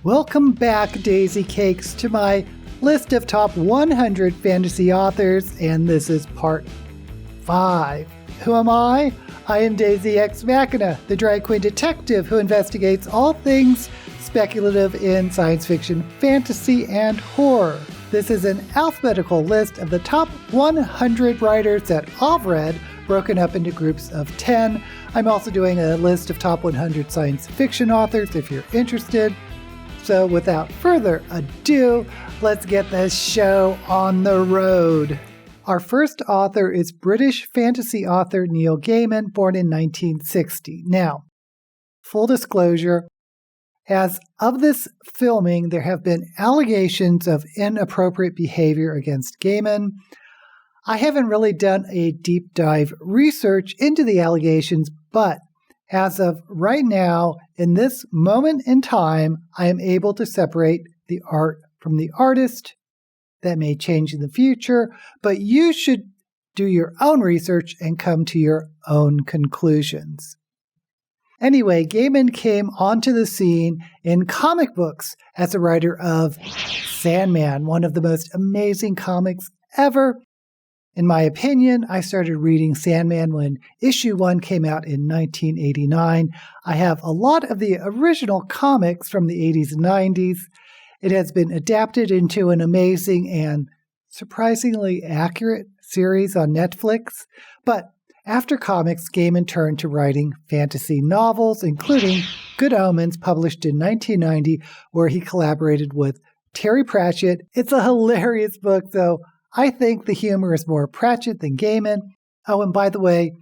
Welcome back, Daisy Cakes, to my list of top 100 fantasy authors, and this is part 5. Who am I? I am Daisy Ex Machina, the drag queen detective who investigates all things speculative in science fiction, fantasy, and horror. This is an alphabetical list of the top 100 writers that I've read, broken up into groups of 10. I'm also doing a list of top 100 science fiction authors if you're interested. So without further ado, let's get this show on the road. Our first author is British fantasy author Neil Gaiman, born in 1960. Now, full disclosure, as of this filming, there have been allegations of inappropriate behavior against Gaiman. I haven't really done a deep dive research into the allegations, but as of right now, in this moment in time, I am able to separate the art from the artist. That may change in the future, but you should do your own research and come to your own conclusions. Anyway, Gaiman came onto the scene in comic books as a writer of Sandman, one of the most amazing comics ever. In my opinion, I started reading Sandman when issue 1 came out in 1989. I have a lot of the original comics from the 80s and 90s. It has been adapted into an amazing and surprisingly accurate series on Netflix. But after comics, Gaiman turned to writing fantasy novels, including Good Omens, published in 1990, where he collaborated with Terry Pratchett. It's a hilarious book, though. I think the humor is more Pratchett than Gaiman. Oh, and by the way,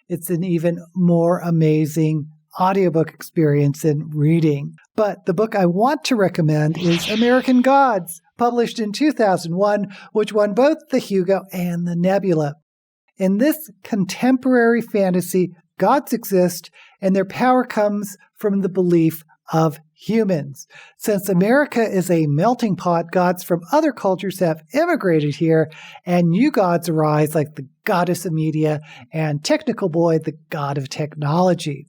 it's an even more amazing audiobook experience than reading. But the book I want to recommend is American Gods, published in 2001, which won both the Hugo and the Nebula. In this contemporary fantasy, gods exist, and their power comes from the belief of humans. Since America is a melting pot, gods from other cultures have immigrated here, and new gods arise like the goddess of media and Technical Boy, the god of technology.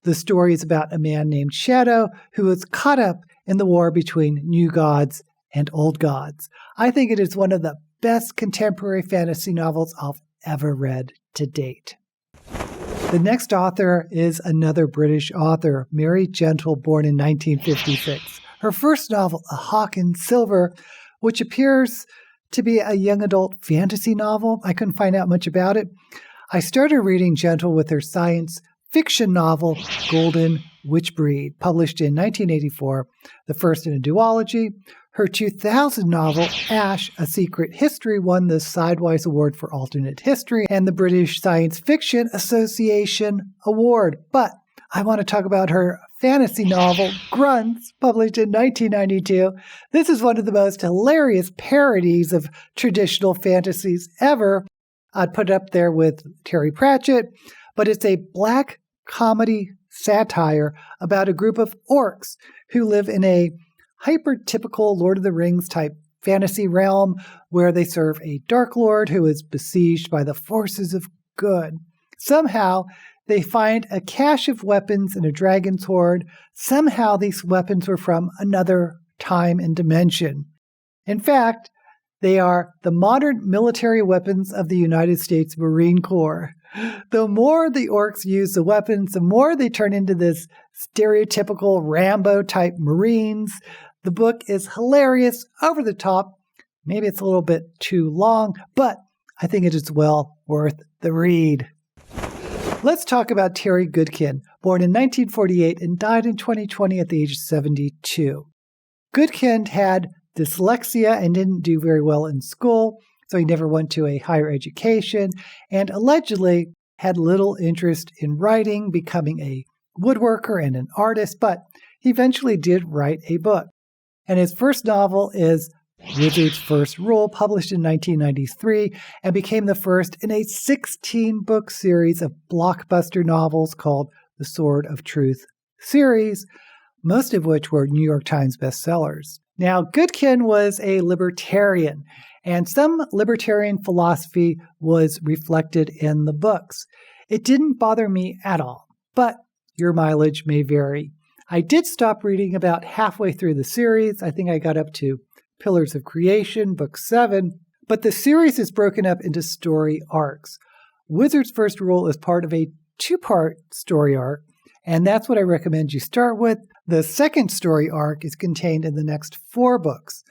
The story is about a man named Shadow who was caught up in the war between new gods and old gods. I think it is one of the best contemporary fantasy novels I've ever read to date. The next author is another British author, Mary Gentle, born in 1956. Her first novel, A Hawk in Silver, which appears to be a young adult fantasy novel. I couldn't find out much about it. I started reading Gentle with her science fiction novel, Golden Witchbreed, published in 1984, the first in a duology. Her 2000 novel, Ash, A Secret History, won the Sidewise Award for Alternate History and the British Science Fiction Association Award. But I want to talk about her fantasy novel, Grunts, published in 1992. This is one of the most hilarious parodies of traditional fantasies ever. I'd put it up there with Terry Pratchett, but it's a black comedy satire about a group of orcs who live in a hyper-typical Lord of the Rings type fantasy realm where they serve a Dark Lord who is besieged by the forces of good. Somehow, they find a cache of weapons in a dragon's hoard. Somehow, these weapons were from another time and dimension. In fact, they are the modern military weapons of the United States Marine Corps. The more the orcs use the weapons, the more they turn into this stereotypical Rambo-type Marines. The book is hilarious, over the top. Maybe it's a little bit too long, but I think it is well worth the read. Let's talk about Terry Goodkind, born in 1948 and died in 2020 at the age of 72. Goodkind had dyslexia and didn't do very well in school, so he never went to a higher education, and allegedly had little interest in writing, becoming a woodworker and an artist, but he eventually did write a book. And his first novel is Wizard's First Rule, published in 1993, and became the first in a 16-book series of blockbuster novels called the Sword of Truth series, most of which were New York Times bestsellers. Now, Goodkind was a libertarian, and some libertarian philosophy was reflected in the books. It didn't bother me at all, but your mileage may vary. I did stop reading about halfway through the series. I think I got up to Pillars of Creation, Book 7. But the series is broken up into story arcs. Wizard's First Rule is part of a 2-part story arc, and that's what I recommend you start with. The second story arc is contained in the next 4 books.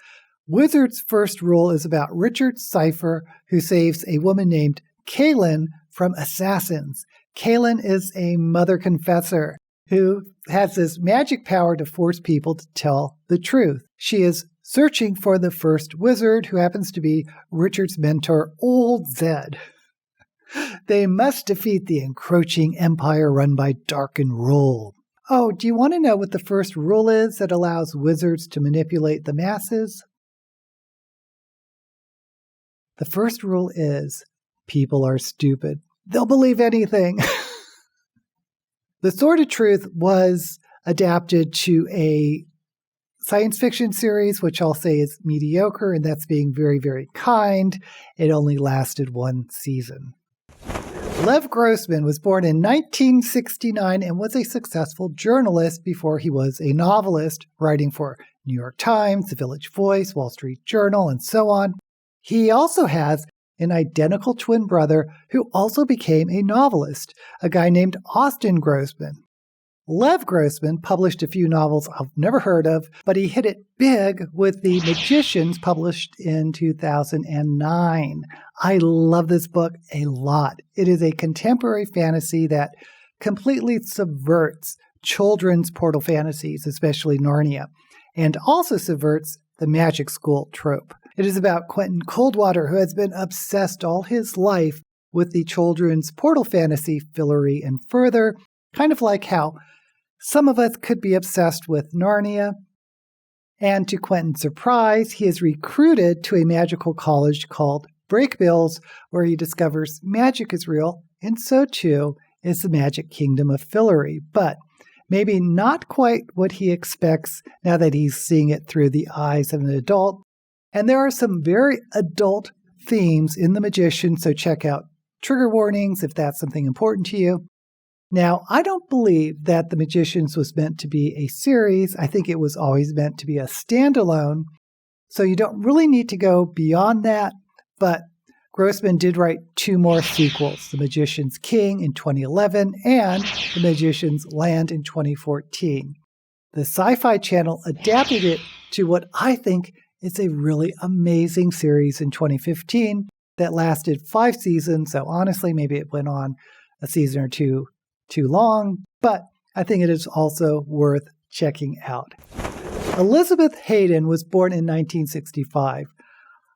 Wizard's First Rule is about Richard Cypher, who saves a woman named Kaylin from assassins. Kaylin is a mother confessor who has this magic power to force people to tell the truth. She is searching for the first wizard, who happens to be Richard's mentor, Old Zed. They must defeat the encroaching empire run by Dark and Rule. Oh, do you want to know what the first rule is that allows wizards to manipulate the masses? The first rule is, people are stupid. They'll believe anything. The Sword of Truth was adapted to a science fiction series, which I'll say is mediocre, and that's being very, very kind. It only lasted 1 season. Lev Grossman was born in 1969 and was a successful journalist before he was a novelist, writing for New York Times, The Village Voice, Wall Street Journal, and so on. He also has an identical twin brother who also became a novelist, a guy named Austin Grossman. Lev Grossman published a few novels I've never heard of, but he hit it big with The Magicians, published in 2009. I love this book a lot. It is a contemporary fantasy that completely subverts children's portal fantasies, especially Narnia, and also subverts the magic school trope. It is about Quentin Coldwater, who has been obsessed all his life with the children's portal fantasy Fillory and Further, kind of like how some of us could be obsessed with Narnia. And to Quentin's surprise, he is recruited to a magical college called Breakbills, where he discovers magic is real, and so too is the magic kingdom of Fillory. But maybe not quite what he expects now that he's seeing it through the eyes of an adult. And there are some very adult themes in The Magician, so check out trigger warnings if that's something important to you. Now, I don't believe that The Magicians was meant to be a series. I think it was always meant to be a standalone, so you don't really need to go beyond that. But Grossman did write 2 more sequels, The Magician's King in 2011 and The Magician's Land in 2014. The Sci-Fi Channel adapted it to what I think is a really amazing series in 2015 that lasted 5 seasons, so honestly, maybe it went on a season or 2 too long, but I think it is also worth checking out. Elizabeth Haydon was born in 1965.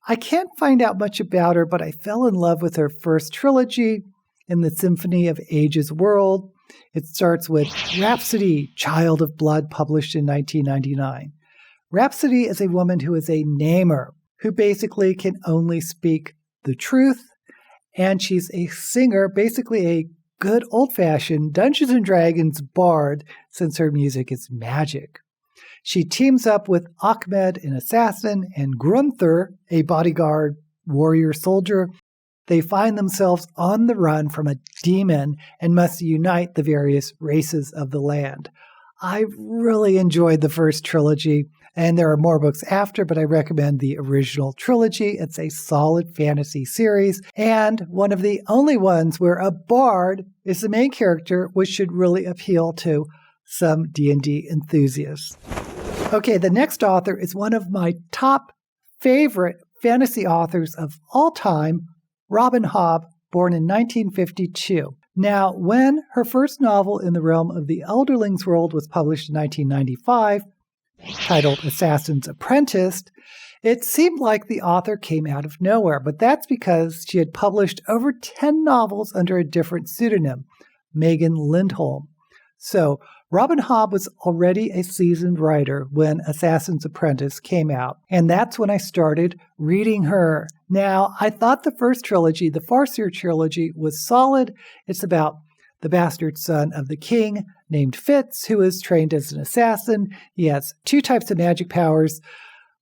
I can't find out much about her, but I fell in love with her first trilogy, In the Symphony of Ages world. It starts with Rhapsody, Child of Blood, published in 1999. Rhapsody is a woman who is a namer, who basically can only speak the truth, and she's a singer, basically a good old-fashioned Dungeons & Dragons bard, since her music is magic. She teams up with Ahmed, an assassin, and Grunther, a bodyguard warrior soldier. They find themselves on the run from a demon and must unite the various races of the land. I really enjoyed the first trilogy, and there are more books after, but I recommend the original trilogy. It's a solid fantasy series, and one of the only ones where a bard is the main character, which should really appeal to some D&D enthusiasts. Okay, the next author is one of my top favorite fantasy authors of all time, Robin Hobb, born in 1952. Now, when her first novel in the realm of the Elderlings world was published in 1995, titled Assassin's Apprentice, it seemed like the author came out of nowhere, but that's because she had published over 10 novels under a different pseudonym, Megan Lindholm. So Robin Hobb was already a seasoned writer when Assassin's Apprentice came out, and that's when I started reading her. Now, I thought the first trilogy, the Farseer trilogy, was solid. It's about the bastard son of the king named Fitz, who is trained as an assassin. He has 2 types of magic powers.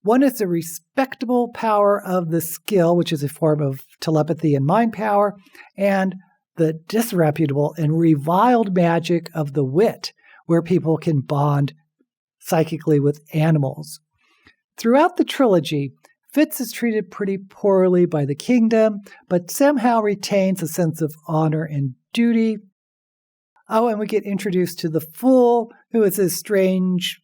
One is the respectable power of the skill, which is a form of telepathy and mind power, and the disreputable and reviled magic of the wit, where people can bond psychically with animals. Throughout the trilogy, Fitz is treated pretty poorly by the kingdom, but somehow retains a sense of honor and duty. Oh, and we get introduced to the Fool, who is a strange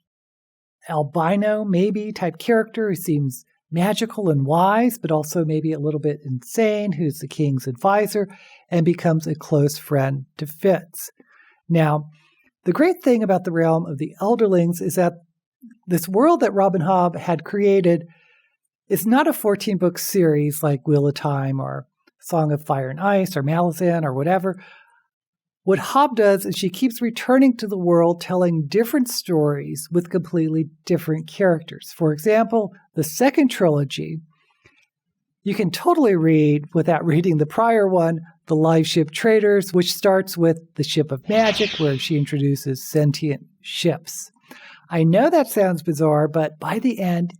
albino, maybe, type character who seems magical and wise, but also maybe a little bit insane, who's the king's advisor, and becomes a close friend to Fitz. Now, the great thing about the realm of the Elderlings is that this world that Robin Hobb had created is not a 14-book series like Wheel of Time or Song of Fire and Ice or Malazan or whatever. What Hobb does is she keeps returning to the world telling different stories with completely different characters. For example, the second trilogy, you can totally read without reading the prior one, The Live Ship Traders, which starts with The Ship of Magic, where she introduces sentient ships. I know that sounds bizarre, but by the end,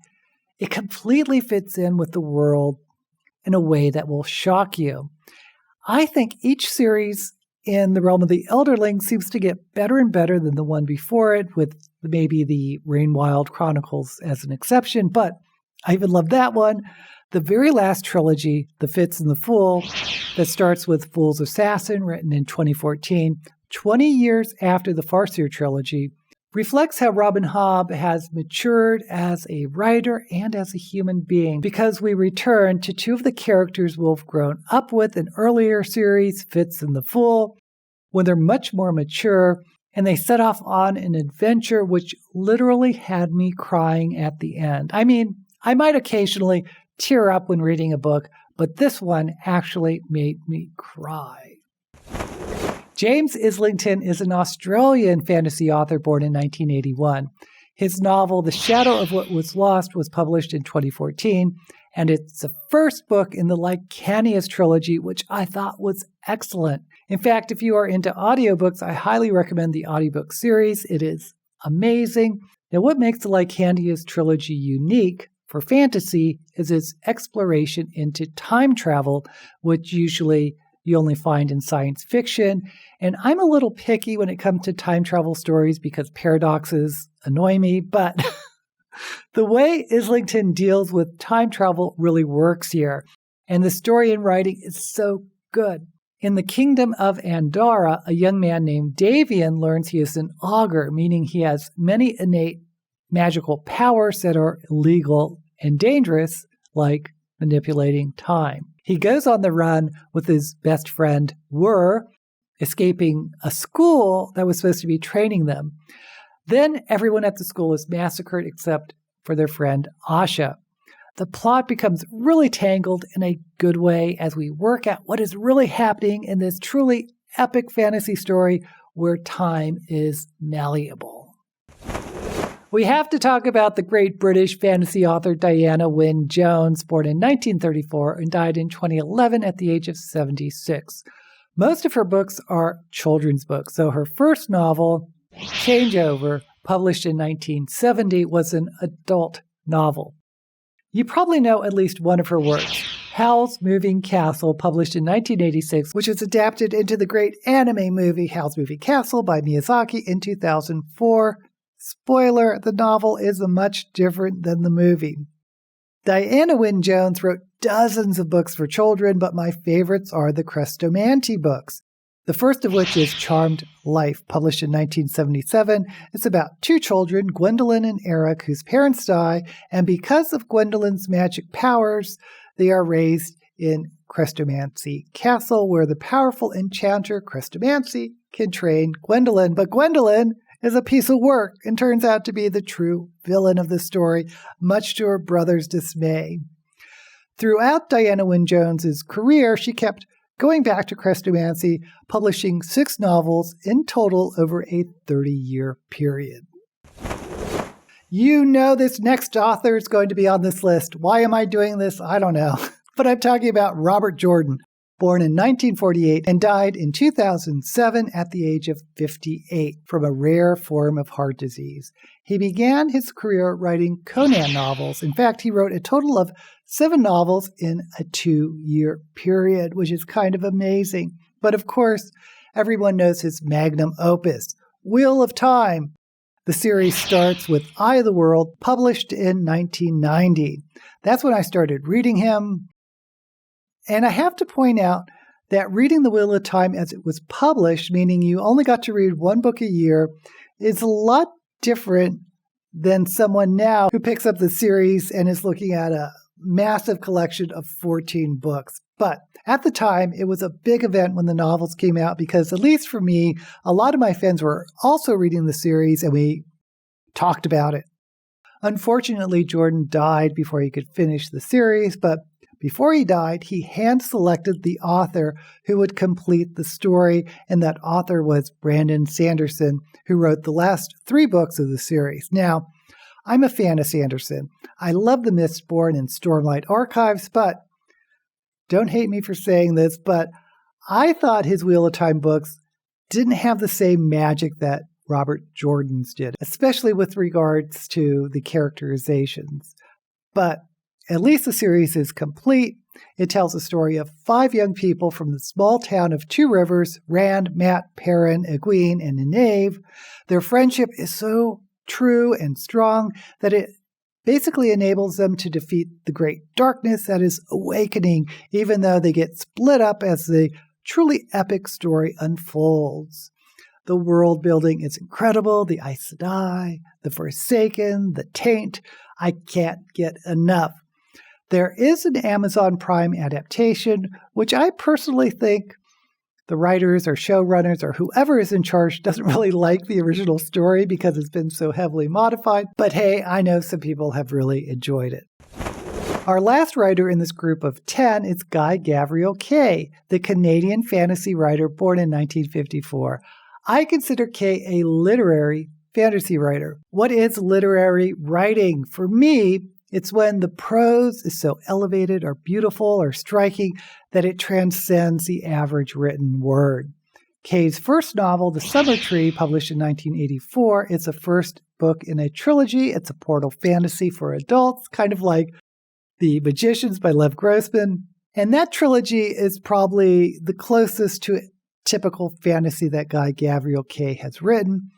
it completely fits in with the world in a way that will shock you. I think each series in the realm of the Elderling seems to get better and better than the one before it, with maybe the Rainwild Chronicles as an exception, but I even love that one. The very last trilogy, The Fitz and the Fool, that starts with Fool's Assassin, written in 2014, 20 years after the Farseer trilogy, reflects how Robin Hobb has matured as a writer and as a human being, because we return to two of the characters we've grown up with in earlier series, Fitz and the Fool, when they're much more mature, and they set off on an adventure which literally had me crying at the end. I mean, I might occasionally tear up when reading a book, but this one actually made me cry. James Islington is an Australian fantasy author born in 1981. His novel, The Shadow of What Was Lost, was published in 2014, and it's the first book in the Lycanius trilogy, which I thought was excellent. In fact, if you are into audiobooks, I highly recommend the audiobook series. It is amazing. Now, what makes the Lycanius trilogy unique for fantasy is its exploration into time travel, which usually you only find in science fiction. And I'm a little picky when it comes to time travel stories because paradoxes annoy me, but the way Islington deals with time travel really works here. And the story and writing is so good. In the kingdom of Andara, a young man named Davian learns he is an augur, meaning he has many innate magical powers that are illegal and dangerous, like manipulating time. He goes on the run with his best friend, Wur, escaping a school that was supposed to be training them. Then everyone at the school is massacred except for their friend, Asha. The plot becomes really tangled in a good way as we work out what is really happening in this truly epic fantasy story where time is malleable. We have to talk about the great British fantasy author Diana Wynne Jones, born in 1934 and died in 2011 at the age of 76. Most of her books are children's books, so her first novel, Changeover, published in 1970, was an adult novel. You probably know at least one of her works, Howl's Moving Castle, published in 1986, which was adapted into the great anime movie Howl's Moving Castle by Miyazaki in 2004. Spoiler, the novel is much different than the movie. Diana Wynne Jones wrote dozens of books for children, but my favorites are the Chrestomanci books. The first of which is Charmed Life, published in 1977. It's about two children, Gwendolyn and Eric, whose parents die, and because of Gwendolyn's magic powers, they are raised in Chrestomanci Castle, where the powerful enchanter Chrestomanci can train Gwendolyn. But Gwendolyn is a piece of work and turns out to be the true villain of the story, much to her brother's dismay. Throughout Diana Wynne Jones's career, she kept going back to Chrestomanci, publishing 6 novels in total over a 30-year period. You know this next author is going to be on this list. Why am I doing this? I don't know. But I'm talking about Robert Jordan, born in 1948 and died in 2007 at the age of 58 from a rare form of heart disease. He began his career writing Conan novels. In fact, he wrote a total of 7 novels in a 2-year period, which is kind of amazing. But of course, everyone knows his magnum opus, Wheel of Time. The series starts with Eye of the World, published in 1990. That's when I started reading him. And I have to point out that reading The Wheel of Time as it was published, meaning you only got to read one book a year, is a lot different than someone now who picks up the series and is looking at a massive collection of 14 books. But at the time, it was a big event when the novels came out because, at least for me, a lot of my friends were also reading the series and we talked about it. Unfortunately, Jordan died before he could finish the series, but before he died, he hand-selected the author who would complete the story, and that author was Brandon Sanderson, who wrote the last 3 books of the series. Now, I'm a fan of Sanderson. I love the Mistborn and Stormlight Archives, but don't hate me for saying this, but I thought his Wheel of Time books didn't have the same magic that Robert Jordan's did, especially with regards to the characterizations. But at least the series is complete. It tells the story of 5 young people from the small town of Two Rivers, Rand, Matt, Perrin, Egwene, and Nynaeve. Their friendship is so true and strong that it basically enables them to defeat the great darkness that is awakening, even though they get split up as the truly epic story unfolds. The world building is incredible. The Aes Sedai, the Forsaken, the Taint. I can't get enough. There is an Amazon Prime adaptation, which I personally think the writers or showrunners or whoever is in charge doesn't really like the original story because it's been so heavily modified. But hey, I know some people have really enjoyed it. Our last writer in this group of 10 is Gavriel Kay, the Canadian fantasy writer born in 1954. I consider Kay a literary fantasy writer. What is literary writing? For me, it's when the prose is so elevated or beautiful or striking that it transcends the average written word. Kay's first novel, The Summer Tree, published in 1984, is the first book in a trilogy. It's a portal fantasy for adults, kind of like The Magicians by Lev Grossman. And that trilogy is probably the closest to typical fantasy that Gavriel Kay has written.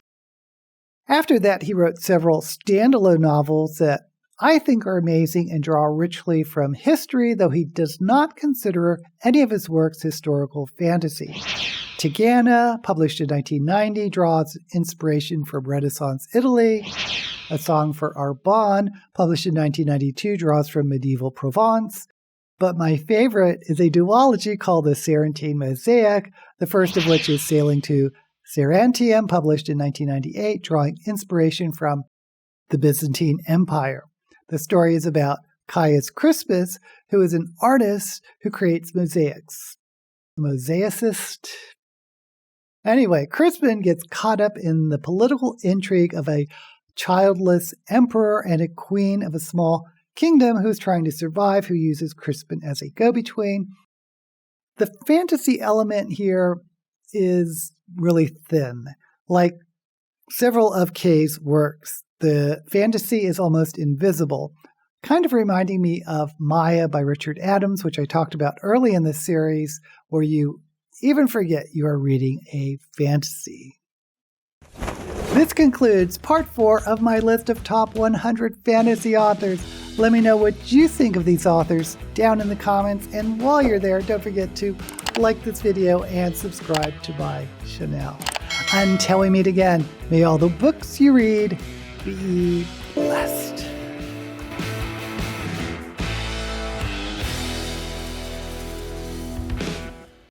After that, he wrote several standalone novels that I think are amazing and draw richly from history, though he does not consider any of his works historical fantasy. Tigana, published in 1990, draws inspiration from Renaissance Italy. A Song for Arbonne, published in 1992, draws from medieval Provence. But my favorite is a duology called the Sarantine Mosaic, the first of which is Sailing to Sarantium, published in 1998, drawing inspiration from the Byzantine Empire. The story is about Caius Crispus, who is an artist who creates mosaics. A mosaicist? Anyway, Crispin gets caught up in the political intrigue of a childless emperor and a queen of a small kingdom who's trying to survive, who uses Crispin as a go-between. The fantasy element here is really thin. Like several of Kay's works, the fantasy is almost invisible, kind of reminding me of Maya by Richard Adams, which I talked about early in this series, where you even forget you are reading a fantasy. This concludes part 4 of my list of top 100 fantasy authors. Let me know what you think of these authors down in the comments, and while you're there, don't forget to like this video and subscribe to my channel. Until we meet again, may all the books you read be